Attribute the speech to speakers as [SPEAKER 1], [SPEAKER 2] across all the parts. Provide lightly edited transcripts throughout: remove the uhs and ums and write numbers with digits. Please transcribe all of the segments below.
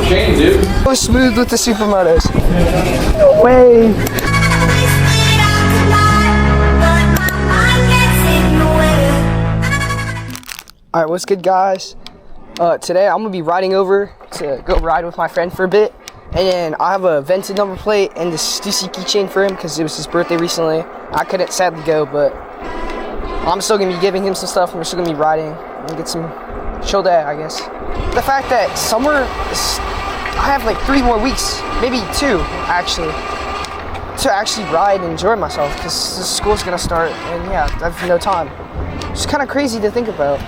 [SPEAKER 1] chain, dude.
[SPEAKER 2] So smooth with the supermotos. No way. Alright, what's good, guys? Today I'm gonna be riding over to go ride with my friend for a bit, and then I have a vented number plate and this Stussy keychain for him because it was his birthday recently. I couldn't sadly go, but I'm still gonna be giving him some stuff, and we're still gonna be riding and get some chill day, I guess. The fact that summer is, I have like 3 more weeks, maybe 2 actually, to actually ride and enjoy myself because school's gonna start, and yeah, I have no time. It's kind of crazy to think about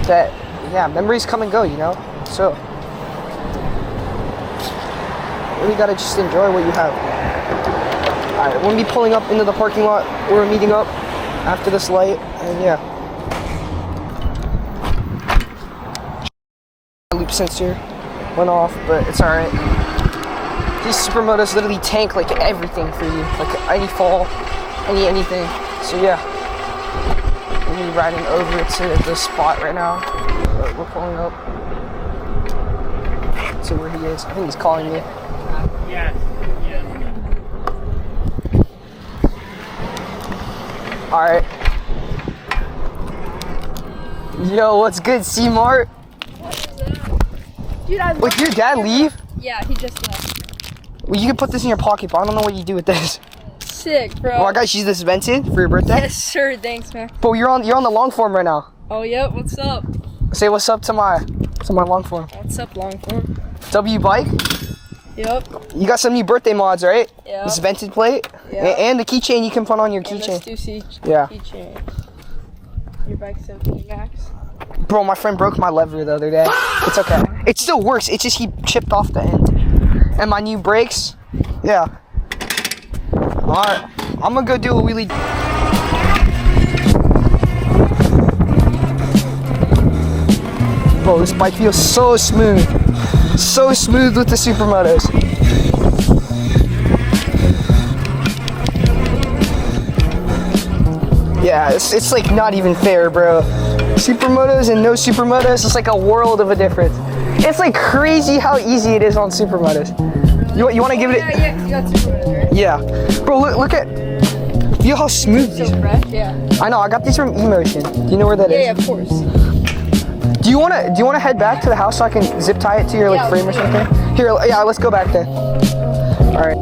[SPEAKER 2] that. Yeah, memories come and go, you know, so really gotta just enjoy what you have. Alright, we're gonna be pulling up into the parking lot. We're meeting up after this light, and yeah. Loop sensor went off, but it's alright. These supermotos literally tank like everything for you, like any fall, anything. So yeah, we're gonna be riding over to the spot right now. We're pulling up to where he is. I think he's calling me.
[SPEAKER 3] Yes.
[SPEAKER 2] Alright. Yo, what's good, C-Mart?
[SPEAKER 4] Dude, I
[SPEAKER 2] Wait, did your dad leave?
[SPEAKER 4] Yeah, he just left.
[SPEAKER 2] Well, you can put this in your pocket, but I don't know what you do with this.
[SPEAKER 4] Sick, bro.
[SPEAKER 2] Well, I got you this vented for your birthday.
[SPEAKER 4] Yes, sir. Thanks, man.
[SPEAKER 2] But you're on the long form right now.
[SPEAKER 4] Oh, yep. What's up?
[SPEAKER 2] Say what's up to my long form.
[SPEAKER 4] What's up, long form?
[SPEAKER 2] W bike.
[SPEAKER 4] Yep.
[SPEAKER 2] You got some new birthday mods, right?
[SPEAKER 4] Yeah.
[SPEAKER 2] This vented plate.
[SPEAKER 4] Yeah.
[SPEAKER 2] And the keychain you can put on your
[SPEAKER 4] And the
[SPEAKER 2] keychain.
[SPEAKER 4] Stussy
[SPEAKER 2] Yeah.
[SPEAKER 4] keychain. Your bike's okay, Max.
[SPEAKER 2] Bro, my friend broke my lever the other day. It's okay. It still works. It's just he chipped off the end. And my new brakes. Yeah. Alright. I'm gonna go do a wheelie. Bro, this bike feels so smooth. So smooth with the supermotos. Yeah, it's like not even fair, bro. Supermotos and no supermotos, it's like a world of a difference. It's like crazy how easy it is on supermotos. You want to give it?
[SPEAKER 4] Yeah, you got supermotos, right?
[SPEAKER 2] Yeah, bro. Look at. Feel how smooth these
[SPEAKER 4] So
[SPEAKER 2] are.
[SPEAKER 4] fresh, yeah.
[SPEAKER 2] I know. I got these from Emotion. Do you know where that is?
[SPEAKER 4] Yeah, of course.
[SPEAKER 2] Do you wanna head back to the house so I can zip tie it to your like frame or something? Here, yeah. Let's go back there. All right.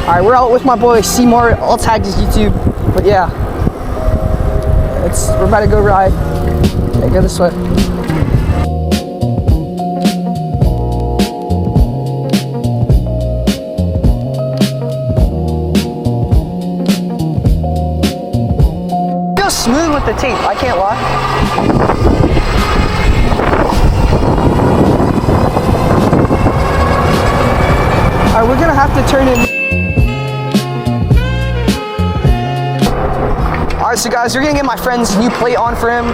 [SPEAKER 2] Alright, we're out with my boy C-Mart. I'll tag his YouTube. But yeah. We're about to go ride. Okay, go this way. Feels smooth with the tape, I can't lie. Alright, we're gonna have to turn in. Alright, so guys, we're gonna get my friend's new plate on for him,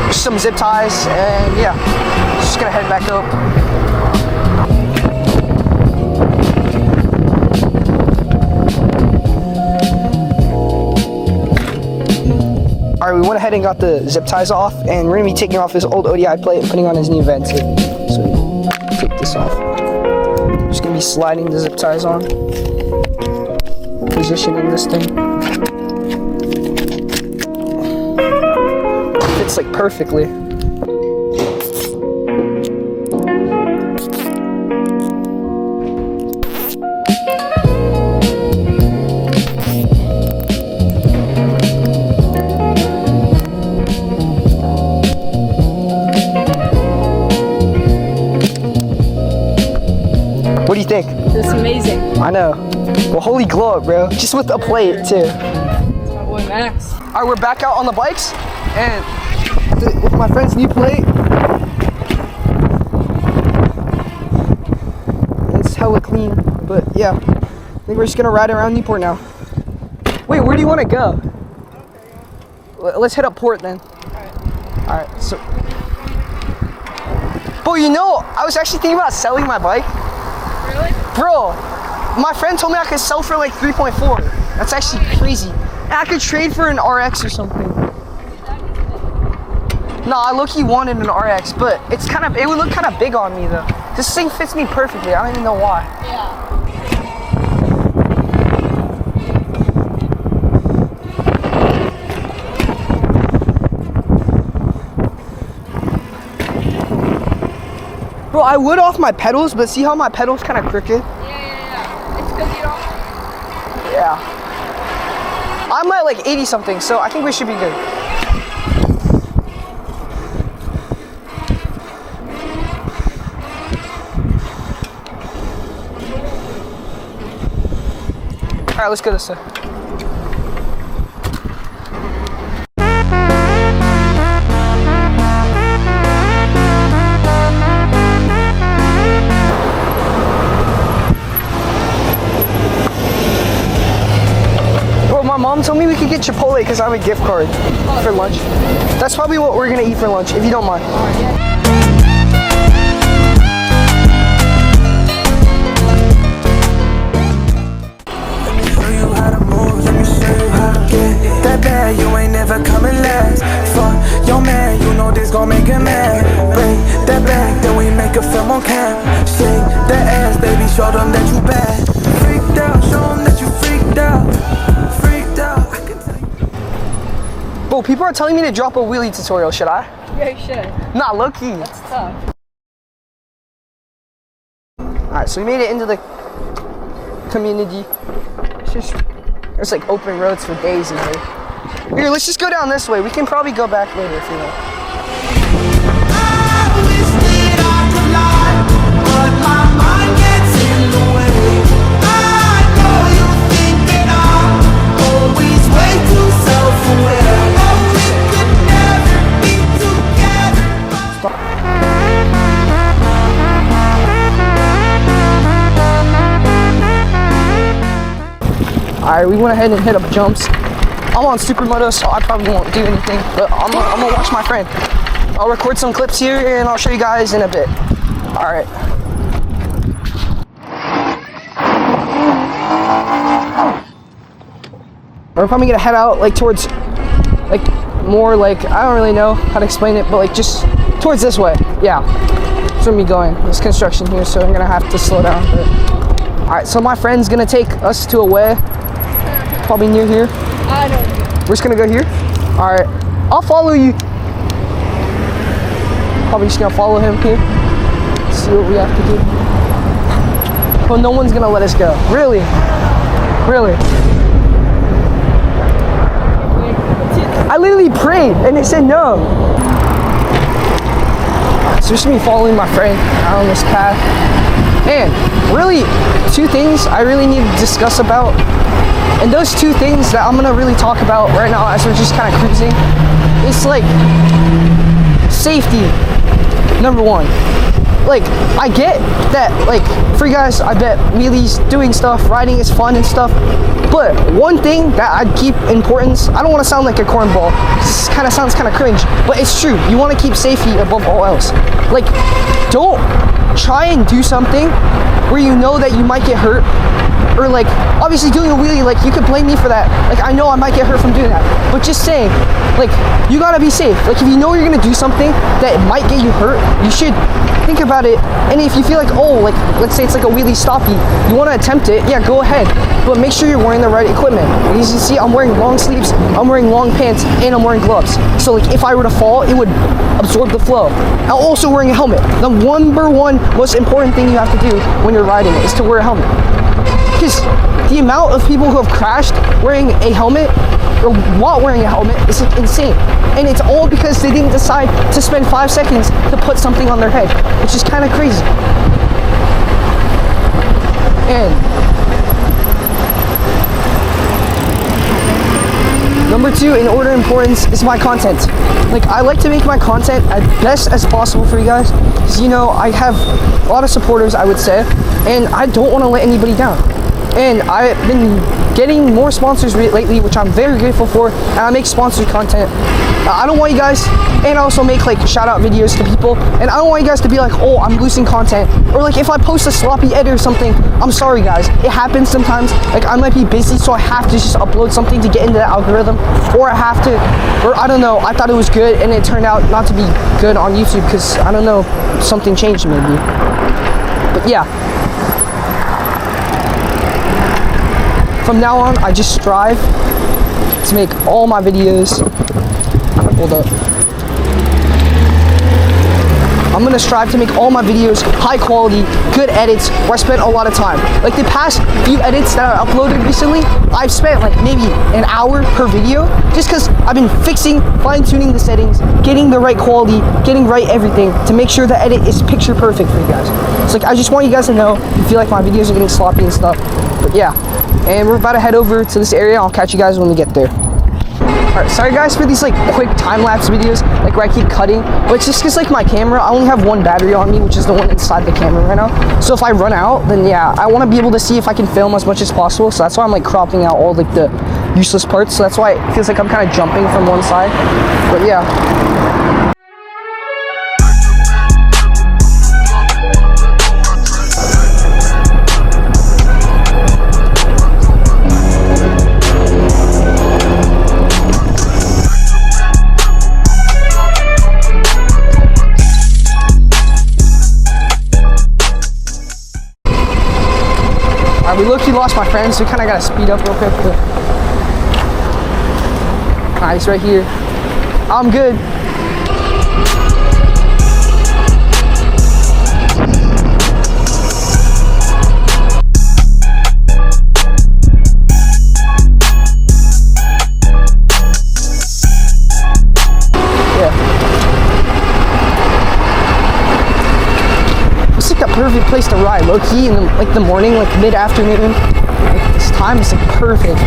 [SPEAKER 2] just some zip ties, and yeah, just gonna head back up. Alright, we went ahead and got the zip ties off, and we're gonna be taking off his old ODI plate and putting on his new vent. So take this off. Just gonna be sliding the zip ties on, positioning this thing. Fits like perfectly. What do you think?
[SPEAKER 4] It's amazing.
[SPEAKER 2] I know. Well, holy glow up, bro. Just with a plate, too.
[SPEAKER 4] It's my boy, Max.
[SPEAKER 2] Alright, we're back out on the bikes, and with my friend's new plate. It's hella clean, but yeah. I think we're just gonna ride around Newport now. Wait, where do you want to go? Let's hit up Port then. Alright, so. But you know, I was actually thinking about selling my bike.
[SPEAKER 4] Really?
[SPEAKER 2] Bro, My friend told me I could sell for like 3.4. That's actually crazy. And I could trade for an RX or something. No, I low-key wanted an RX, but it would look kind of big on me though. This thing fits me perfectly. I don't even know why.
[SPEAKER 4] Yeah.
[SPEAKER 2] Bro, I would off my pedals, but see how my pedals kind of crooked?
[SPEAKER 4] Yeah. It's because you don't.
[SPEAKER 2] Yeah. I'm at like 80 something, so I think we should be good. All right, let's go this way. Bro, my mom told me we could get Chipotle because I have a gift card for lunch. That's probably what we're gonna eat for lunch, if you don't mind.
[SPEAKER 1] That bad, you ain't never coming last. Fuck your man, you know this gon' make him mad. Break that back, then we make a film on cam. Shake that ass, baby, show them that you bad. Freaked out, show them that you freaked out. Freaked out, I can tell you.
[SPEAKER 2] Bro, people are telling me to drop a wheelie tutorial, should I?
[SPEAKER 4] Yeah, you should.
[SPEAKER 2] Nah, low-key.
[SPEAKER 4] That's tough.
[SPEAKER 2] Alright, so we made it into the community. There's like open roads for days in here. Here, let's just go down this way. We can probably go back later if you want.
[SPEAKER 1] I wish that I could lie, but my mind gets in the way. I know you think that I'm always way too self-aware. Oh, we could never be together.
[SPEAKER 2] Alright, we went ahead and hit up jumps. I'm on supermoto, so I probably won't do anything, but I'm gonna watch my friend. I'll record some clips here and I'll show you guys in a bit. Alright. We're probably gonna head out like towards, like more like, I don't really know how to explain it, but like just towards this way. Yeah, that's where me going. There's construction here, so I'm gonna have to slow down. Alright, so my friend's gonna take us to a way, probably near here.
[SPEAKER 4] I know.
[SPEAKER 2] We're just gonna go here. Alright, I'll follow you. Probably just gonna follow him here. See what we have to do. Well, no one's gonna let us go. Really? Really? I literally prayed and they said no. So just me following my friend out on this path. And really, two things I really need to discuss about. And those two things that I'm gonna really talk about right now as we're just kind of cruising, it's like safety, number one. Like, I get that, like, for you guys, I bet wheelies, doing stuff, riding is fun and stuff, but one thing that I'd keep importance, I don't want to sound like a cornball, this kind of sounds kind of cringe, but it's true, you want to keep safety above all else. Like, don't try and do something where you know that you might get hurt, or like, obviously doing a wheelie, like, you could blame me for that, like, I know I might get hurt from doing that, but just saying, like, you gotta be safe. Like, if you know you're gonna do something that might get you hurt, you should think about it. And if you feel like, oh, like, let's say it's like a wheelie stoppie, you want to attempt it, yeah, go ahead, but make sure you're wearing the right equipment. As you see, I'm wearing long sleeves, I'm wearing long pants, and I'm wearing gloves, so like if I were to fall, it would absorb the flow. I'm also wearing a helmet. The number one most important thing you have to do when you're riding is to wear a helmet, because the amount of people who have crashed wearing a helmet or while wearing a helmet is like insane, and it's all because they didn't decide to spend 5 seconds to put something on their head, which is kind of crazy. And number two in order of importance is my content. Like, I like to make my content as best as possible for you guys, because, you know, I have a lot of supporters, I would say, and I don't want to let anybody down. and I've been getting more sponsors lately, which I'm very grateful for, and I make sponsored content. I don't want you guys, and I also make like shout out videos to people, and I don't want you guys to be like, oh, I'm losing content, or like if I post a sloppy edit or something, I'm sorry guys, it happens sometimes. Like I might be busy, so I have to just upload something to get into the algorithm, or I don't know, I thought it was good and it turned out not to be good on YouTube because I don't know, something changed maybe. But yeah, from now on I just strive to make all my videos, hold up, I'm gonna strive to make all my videos high quality, good edits, where I spent a lot of time. Like the past few edits that I uploaded recently, I've spent like maybe an hour per video, just because I've been fixing, fine-tuning the settings, getting the right quality, getting right everything, to make sure the edit is picture perfect for you guys. It's like, I just want you guys to know, you feel like my videos are getting sloppy and stuff, but yeah. And we're about to head over to this area. I'll catch you guys when we get there. Alright, sorry guys for these like quick time-lapse videos, like where I keep cutting, but it's just because like my camera, I only have one battery on me, which is the one inside the camera right now. So if I run out, then yeah, I want to be able to see if I can film as much as possible, so that's why I'm like cropping out all like the useless parts, so that's why it feels like I'm kind of jumping from one side, but yeah. We low-key lost my friend, so we kind of got to speed up real quick. But nice, right here. I'm good. Perfect place to ride, low-key in like the morning, like mid-afternoon. Like this time is like perfect.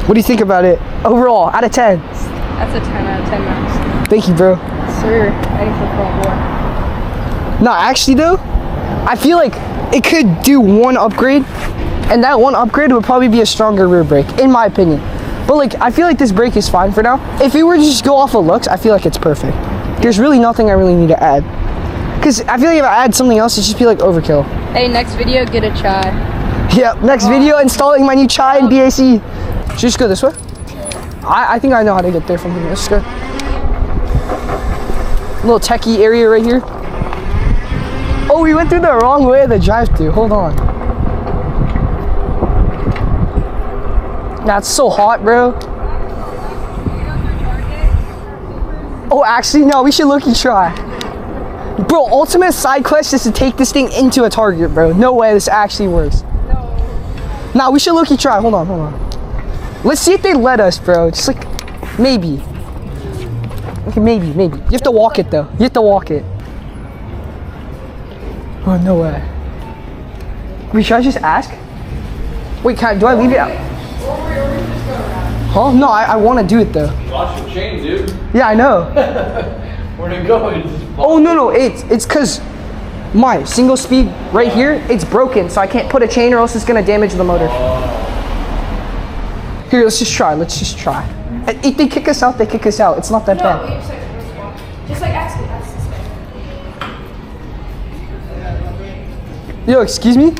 [SPEAKER 2] What do you think about it overall, out of 10?
[SPEAKER 4] That's a 10 out of 10 max.
[SPEAKER 2] Thank you, bro.
[SPEAKER 4] Sir, I think for more.
[SPEAKER 2] No, actually though, I feel like it could do one upgrade, and that one upgrade would probably be a stronger rear brake, in my opinion. But like, I feel like this brake is fine for now. If we were to just go off of looks, I feel like it's perfect. There's really nothing I really need to add. Because I feel like if I add something else, it'd just be like overkill.
[SPEAKER 4] Hey, next video, get a chai.
[SPEAKER 2] Yep, next video, installing my new chai and BAC. Should we just go this way? I think I know how to get there from here. Let's go. Little techie area right here. Oh, we went through the wrong way of the drive-thru. Hold on. That's so hot, bro. Oh, actually, no, we should look and try. Bro, ultimate side quest is to take this thing into a Target, bro. No way this actually works. No. Nah, we should look and try. Hold on. Let's see if they let us, bro. Just like, maybe. Okay, maybe. You have to walk it, though. You have to walk it. Oh, no way. Wait, should I just ask? Wait, do I leave it out? Huh? No, I want to do it though.
[SPEAKER 3] Watch your chain, dude.
[SPEAKER 2] Yeah, I know.
[SPEAKER 3] Where'd it go?
[SPEAKER 2] Oh no, it's cause my single speed right here, it's broken, so I can't put a chain or else it's gonna damage the motor. Here, let's just try. If they kick us out, they kick us out. It's not that bad.
[SPEAKER 4] Just like ask me.
[SPEAKER 2] Yo, excuse me?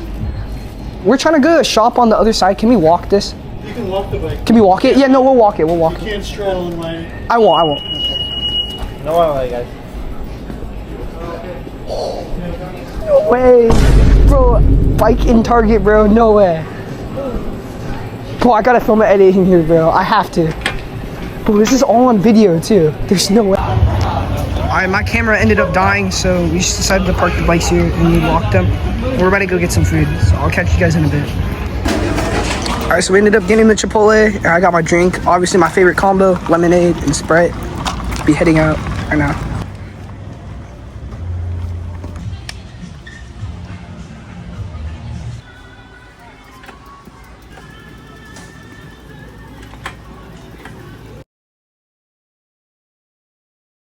[SPEAKER 2] We're trying to go to a shop on the other side. Can we walk this?
[SPEAKER 5] You can walk the bike.
[SPEAKER 2] Can we walk it? Yeah, no, we'll walk it.
[SPEAKER 5] You can't straddle in my...
[SPEAKER 2] I won't.
[SPEAKER 5] No way, guys.
[SPEAKER 2] No way. Bro, bike in Target, bro. No way. Bro, I gotta film an edit in here, bro. I have to. Bro, this is all on video, too. There's no way. Alright, my camera ended up dying, so we just decided to park the bikes here and we walked them. We're about to go get some food, so I'll catch you guys in a bit. Alright, so we ended up getting the Chipotle, and I got my drink. Obviously my favorite combo, lemonade and Sprite. Be heading out right now.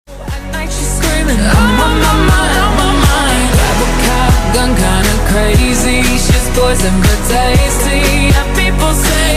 [SPEAKER 6] At night she's screaming, I'm on my mind, for some good tasty. And people say